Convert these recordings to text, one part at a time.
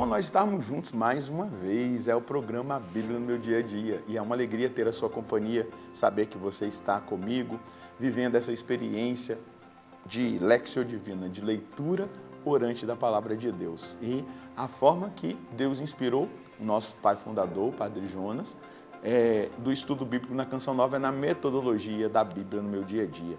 nós estarmos juntos mais uma vez. É o programa Bíblia no Meu Dia a Dia. E é uma alegria ter a sua companhia, saber que você está comigo, vivendo essa experiência de Lectio Divina, de leitura orante da Palavra de Deus. E a forma que Deus inspirou o nosso pai fundador, o Padre Jonas, do estudo bíblico na Canção Nova é na metodologia da Bíblia no Meu Dia a Dia.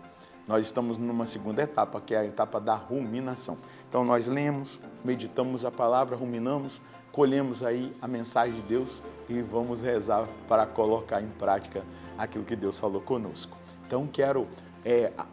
Nós estamos numa segunda etapa, que é a etapa da ruminação. Então nós lemos, meditamos a palavra, ruminamos, colhemos aí a mensagem de Deus e vamos rezar para colocar em prática aquilo que Deus falou conosco. Então quero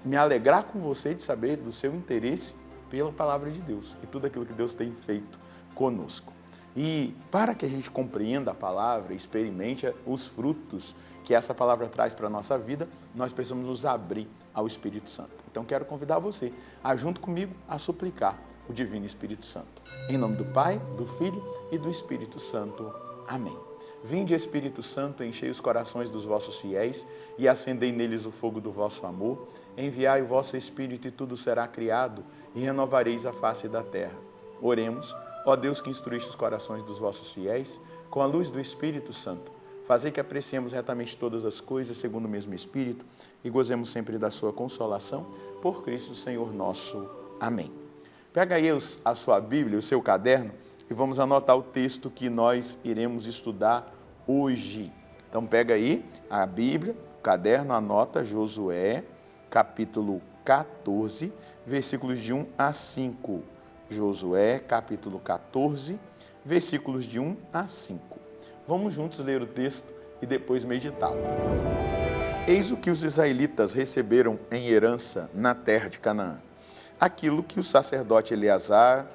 me alegrar com você de saber do seu interesse pela palavra de Deus e tudo aquilo que Deus tem feito conosco. E para que a gente compreenda a palavra, experimente os frutos que essa palavra traz para a nossa vida, nós precisamos nos abrir ao Espírito Santo. Então quero convidar você a, junto comigo, a suplicar o Divino Espírito Santo. Em nome do Pai, do Filho e do Espírito Santo. Amém. Vinde, Espírito Santo, enchei os corações dos vossos fiéis e acendei neles o fogo do vosso amor. Enviai o vosso Espírito e tudo será criado e renovareis a face da terra. Oremos. Ó Deus, que instruíste os corações dos vossos fiéis, com a luz do Espírito Santo, fazei que apreciemos retamente todas as coisas segundo o mesmo Espírito e gozemos sempre da sua consolação, por Cristo Senhor nosso. Amém. Pega aí a sua Bíblia, o seu caderno, e vamos anotar o texto que nós iremos estudar hoje. Então pega aí a Bíblia, o caderno, anota Josué, capítulo 14, versículos de 1 a 5. Josué, capítulo 14, versículos de 1 a 5. Vamos juntos ler o texto e depois meditá-lo. Eis o que os israelitas receberam em herança na terra de Canaã. Aquilo que o sacerdote Eleazar,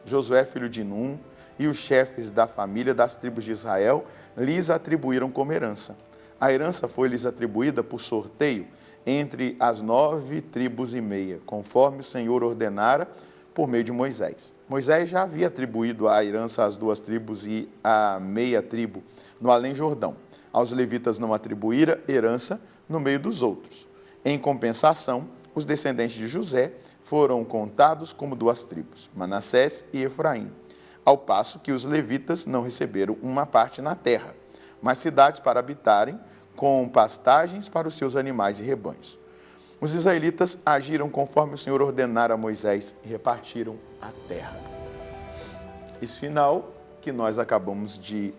Josué filho de Num e os chefes da família das tribos de Israel lhes atribuíram como herança. A herança foi-lhes atribuída por sorteio entre as 9 tribos e meia, conforme o Senhor ordenara por meio de Moisés. Moisés já havia atribuído a herança às 2 tribos e à meia tribo no Além-Jordão. Aos levitas não atribuíra herança no meio dos outros. Em compensação, os descendentes de José foram contados como 2 tribos, Manassés e Efraim, ao passo que os levitas não receberam uma parte na terra, mas cidades para habitarem, com pastagens para os seus animais e rebanhos. Os israelitas agiram conforme o Senhor ordenara a Moisés e repartiram a terra. Esse final que nós acabamos de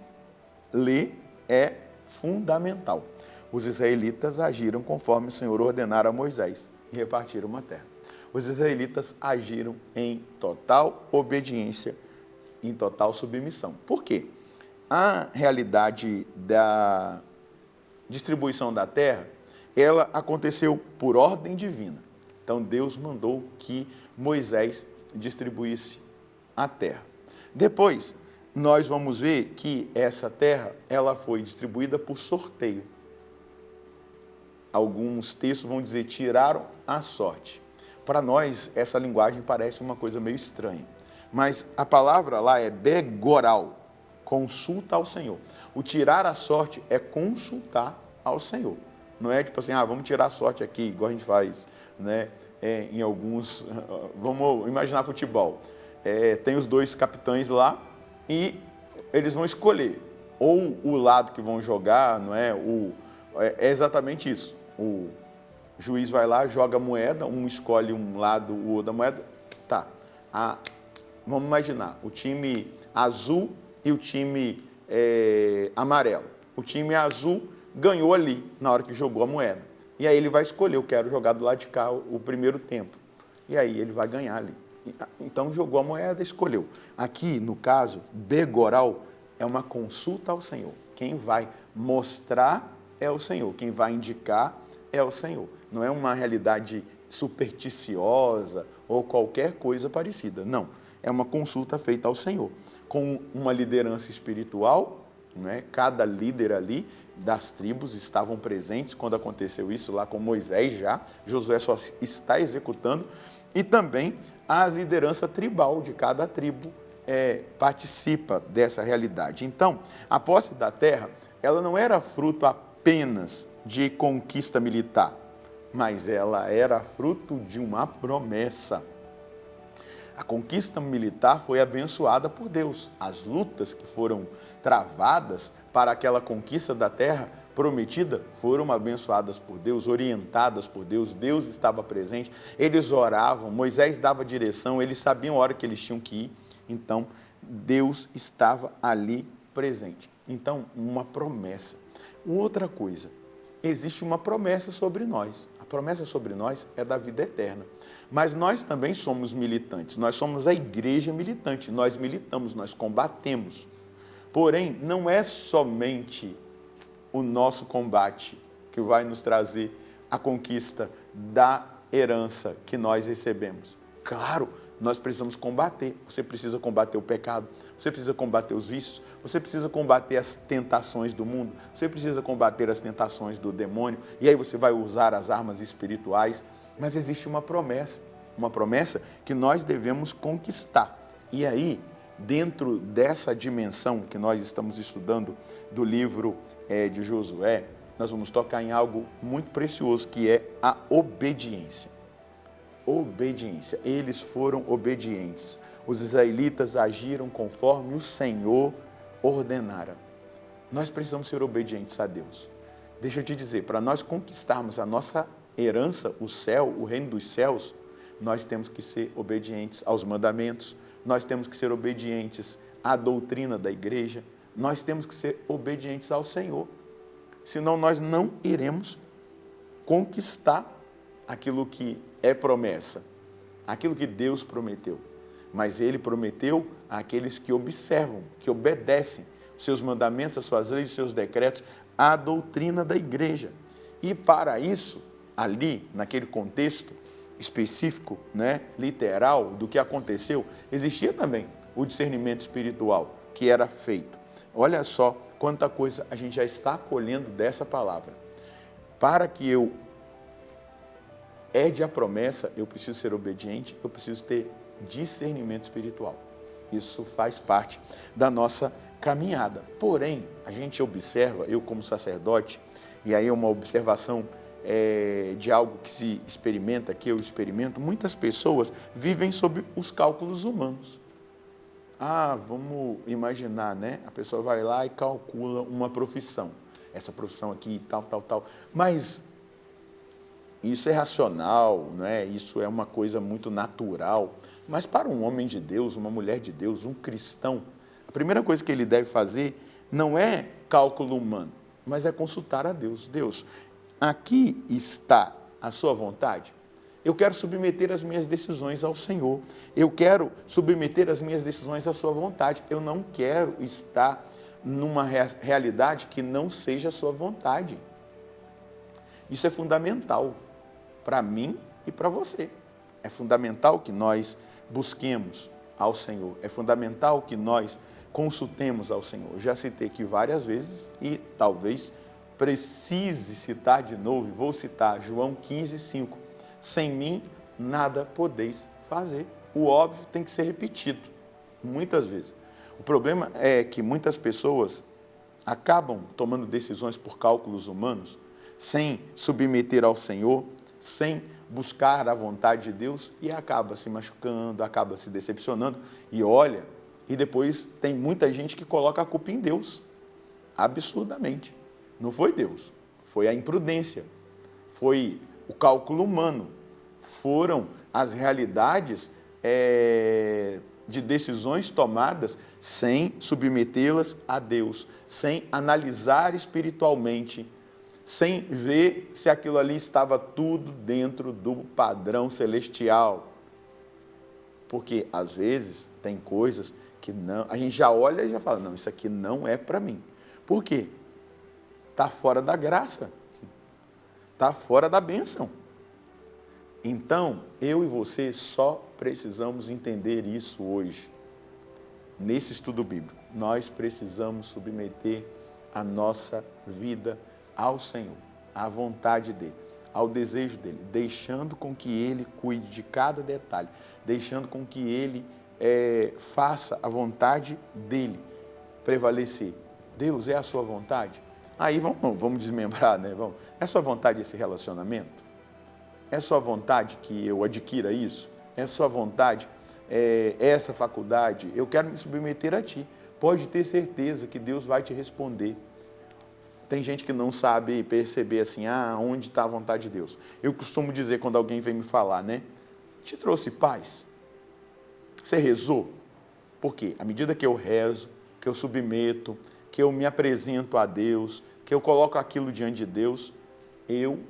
ler é fundamental. Os israelitas agiram conforme o Senhor ordenara a Moisés e repartiram a terra. Os israelitas agiram em total obediência, em total submissão. Por quê? A realidade da distribuição da terra, ela aconteceu por ordem divina. Então Deus mandou que Moisés distribuísse a terra. Depois, nós vamos ver que essa terra, ela foi distribuída por sorteio. Alguns textos vão dizer, tiraram a sorte. Para nós, essa linguagem parece uma coisa meio estranha. Mas a palavra lá é begoral, consulta ao Senhor. O tirar a sorte é consultar ao Senhor. Não é tipo assim, vamos tirar a sorte aqui, igual a gente faz, né? Em alguns, vamos imaginar futebol. Tem os 2 capitães lá e eles vão escolher ou o lado que vão jogar, não é? É exatamente isso. O juiz vai lá, joga a moeda, um escolhe um lado, o outro da moeda. Tá. Vamos imaginar, o time azul e o time amarelo. O time azul ganhou ali, na hora que jogou a moeda. E aí ele vai escolher, eu quero jogar do lado de cá o primeiro tempo. E aí ele vai ganhar ali. Então jogou a moeda, escolheu. Aqui, no caso, begoral, é uma consulta ao Senhor. Quem vai mostrar é o Senhor, quem vai indicar é o Senhor. Não é uma realidade supersticiosa ou qualquer coisa parecida. Não, é uma consulta feita ao Senhor. Com uma liderança espiritual, né? Cada líder ali das tribos estavam presentes quando aconteceu isso lá com Moisés já. Josué só está executando. E também a liderança tribal de cada tribo participa dessa realidade. Então, a posse da terra, ela não era fruto apenas de conquista militar, mas ela era fruto de uma promessa. A conquista militar foi abençoada por Deus. As lutas que foram travadas para aquela conquista da terra prometida foram abençoadas por Deus, orientadas por Deus. Deus estava presente, eles oravam, Moisés dava direção, eles sabiam a hora que eles tinham que ir. Então, Deus estava ali presente. Então, uma promessa. Outra coisa, existe uma promessa sobre nós. A promessa sobre nós é da vida eterna. Mas nós também somos militantes, nós somos a igreja militante, nós militamos, nós combatemos. Porém, não é somente o nosso combate que vai nos trazer a conquista da herança que nós recebemos. Claro, nós precisamos combater. Você precisa combater o pecado, você precisa combater os vícios, você precisa combater as tentações do mundo, você precisa combater as tentações do demônio, e aí você vai usar as armas espirituais. Mas existe uma promessa que nós devemos conquistar. E aí, dentro dessa dimensão que nós estamos estudando do livro de Josué, nós vamos tocar em algo muito precioso, que é a obediência. Obediência. Eles foram obedientes. Os israelitas agiram conforme o Senhor ordenara. Nós precisamos ser obedientes a Deus. Deixa eu te dizer, para nós conquistarmos a nossa herança, o céu, o reino dos céus, nós temos que ser obedientes aos mandamentos, nós temos que ser obedientes à doutrina da igreja, nós temos que ser obedientes ao Senhor. Senão nós não iremos conquistar aquilo que é promessa, aquilo que Deus prometeu. Mas Ele prometeu àqueles que observam, que obedecem os seus mandamentos, as suas leis, os seus decretos, à doutrina da igreja. E para isso, ali, naquele contexto específico, literal, do que aconteceu, existia também o discernimento espiritual que era feito. Olha só quanta coisa a gente já está colhendo dessa palavra. Para que eu herde a promessa, eu preciso ser obediente, eu preciso ter discernimento espiritual. Isso faz parte da nossa caminhada. Porém, a gente observa, eu como sacerdote, e aí é uma observação de algo que se experimenta, que eu experimento, muitas pessoas vivem sob os cálculos humanos. Vamos imaginar, A pessoa vai lá e calcula uma profissão. Essa profissão aqui, tal. Mas isso é racional, Isso é uma coisa muito natural. Mas para um homem de Deus, uma mulher de Deus, um cristão, a primeira coisa que ele deve fazer não é cálculo humano, mas é consultar a Deus. Deus, aqui está a sua vontade? Eu quero submeter as minhas decisões ao Senhor. Eu quero submeter as minhas decisões à sua vontade. Eu não quero estar numa realidade que não seja a sua vontade. Isso é fundamental para mim e para você. É fundamental que nós busquemos ao Senhor. É fundamental que nós consultemos ao Senhor. Eu já citei aqui várias vezes e talvez precise citar de novo, e vou citar João 15:5. Sem mim, nada podeis fazer. O óbvio tem que ser repetido, muitas vezes. O problema é que muitas pessoas acabam tomando decisões por cálculos humanos, sem submeter ao Senhor, sem buscar a vontade de Deus, e acaba se machucando, acaba se decepcionando. E depois tem muita gente que coloca a culpa em Deus, absurdamente. Não foi Deus, foi a imprudência, foi o cálculo humano, foram as realidades de decisões tomadas sem submetê-las a Deus, sem analisar espiritualmente, sem ver se aquilo ali estava tudo dentro do padrão celestial. Porque, às vezes, tem coisas que não, a gente já olha e já fala, não, isso aqui não é para mim. Por quê? Está fora da graça, está fora da bênção. Então, eu e você só precisamos entender isso hoje. Nesse estudo bíblico, nós precisamos submeter a nossa vida ao Senhor, à vontade dEle, ao desejo dEle, deixando com que Ele cuide de cada detalhe, deixando com que Ele faça a vontade dEle prevalecer. Deus, é a sua vontade? Aí vamos desmembrar, É a sua vontade esse relacionamento? É a sua vontade que eu adquira isso? É a sua vontade essa faculdade, eu quero me submeter a ti. Pode ter certeza que Deus vai te responder. Tem gente que não sabe perceber assim, onde está a vontade de Deus. Eu costumo dizer quando alguém vem me falar, né? Te trouxe paz? Você rezou? Por quê? À medida que eu rezo, que eu submeto, que eu me apresento a Deus, que eu coloco aquilo diante de Deus, eu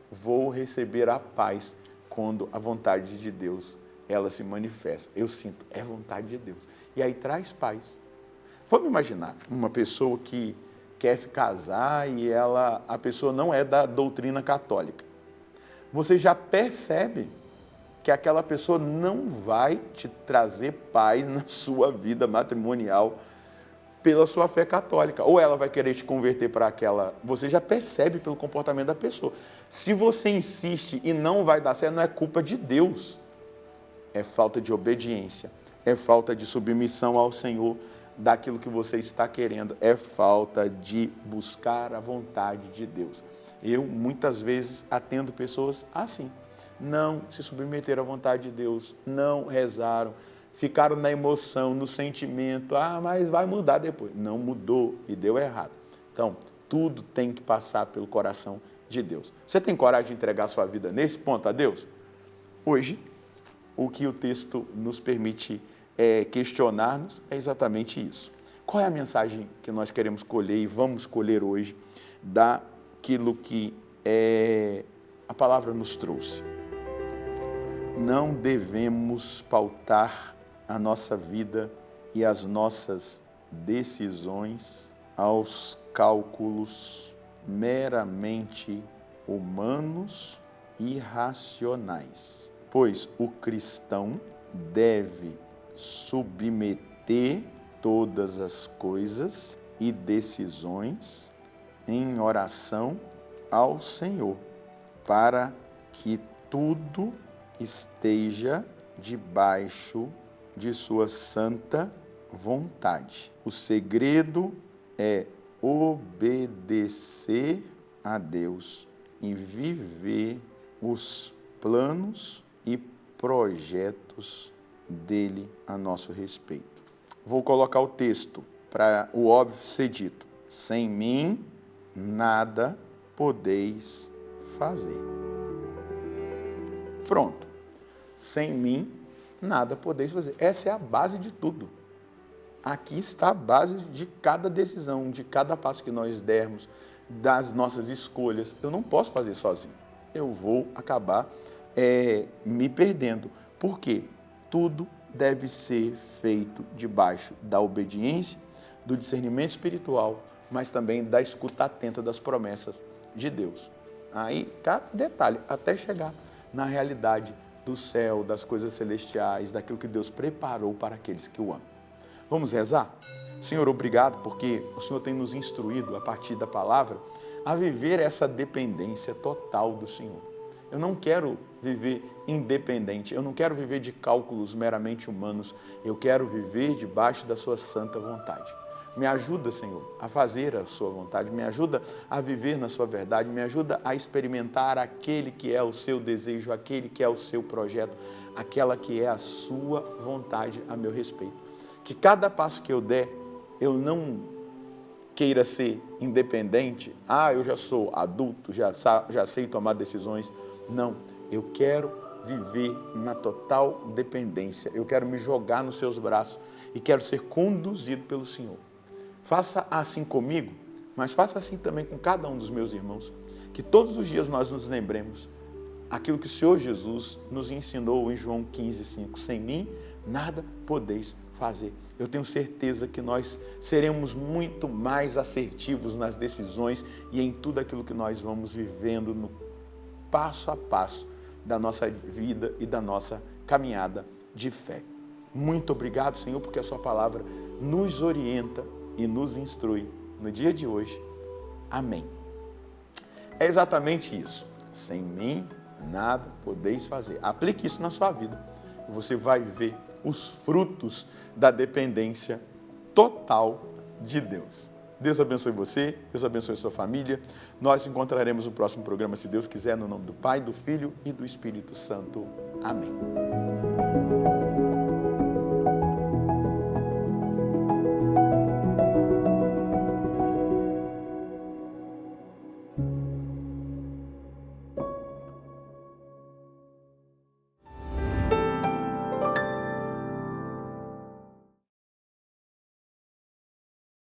vou receber a paz quando a vontade de Deus, ela se manifesta. Eu sinto, é vontade de Deus. E aí traz paz. Vamos imaginar uma pessoa que quer se casar e a pessoa não é da doutrina católica. Você já percebe que aquela pessoa não vai te trazer paz na sua vida matrimonial pela sua fé católica. Ou ela vai querer te converter para aquela... Você já percebe pelo comportamento da pessoa. Se você insiste e não vai dar certo, não é culpa de Deus. É falta de obediência, é falta de submissão ao Senhor daquilo que você está querendo, é falta de buscar a vontade de Deus. Eu, muitas vezes, atendo pessoas assim. Não se submeteram à vontade de Deus, não rezaram, ficaram na emoção, no sentimento, mas vai mudar depois. Não mudou e deu errado. Então, tudo tem que passar pelo coração de Deus. Você tem coragem de entregar sua vida nesse ponto a Deus? Hoje, o que o texto nos permite questionar-nos é exatamente isso. Qual é a mensagem que nós queremos colher e vamos colher hoje daquilo que a palavra nos trouxe? Não devemos pautar a nossa vida e as nossas decisões aos cálculos meramente humanos e racionais, pois o cristão deve submeter todas as coisas e decisões em oração ao Senhor, para que tudo esteja debaixo de sua santa vontade. O segredo é obedecer a Deus e viver os planos e projetos dele a nosso respeito. Vou colocar o texto para o óbvio ser dito. Sem mim, nada podeis fazer. Pronto. Sem mim, nada podeis fazer. Essa é a base de tudo. Aqui está a base de cada decisão, de cada passo que nós dermos, das nossas escolhas. Eu não posso fazer sozinho. Eu vou acabar me perdendo. Por quê? Tudo deve ser feito debaixo da obediência, do discernimento espiritual, mas também da escuta atenta das promessas de Deus. Aí, cada detalhe, até chegar na realidade do céu, das coisas celestiais, daquilo que Deus preparou para aqueles que o amam. Vamos rezar? Senhor, obrigado porque o Senhor tem nos instruído, a partir da palavra, a viver essa dependência total do Senhor. Eu não quero viver independente, eu não quero viver de cálculos meramente humanos, eu quero viver debaixo da sua santa vontade. Me ajuda, Senhor, a fazer a sua vontade, me ajuda a viver na sua verdade, me ajuda a experimentar aquele que é o seu desejo, aquele que é o seu projeto, aquela que é a sua vontade a meu respeito. Que cada passo que eu der, eu não queira ser independente, eu já sou adulto, já sei tomar decisões. Não, eu quero viver na total dependência, eu quero me jogar nos seus braços e quero ser conduzido pelo Senhor. Faça assim comigo, mas faça assim também com cada um dos meus irmãos, que todos os dias nós nos lembremos aquilo que o Senhor Jesus nos ensinou em João 15:5. Sem mim, nada podeis fazer. Eu tenho certeza que nós seremos muito mais assertivos nas decisões e em tudo aquilo que nós vamos vivendo no passo a passo da nossa vida e da nossa caminhada de fé. Muito obrigado, Senhor, porque a sua palavra nos orienta e nos instrui no dia de hoje. Amém. É exatamente isso. Sem mim, nada podeis fazer. Aplique isso na sua vida e você vai ver os frutos da dependência total de Deus. Deus abençoe você, Deus abençoe sua família. Nós nos encontraremos no próximo programa, se Deus quiser, no nome do Pai, do Filho e do Espírito Santo. Amém.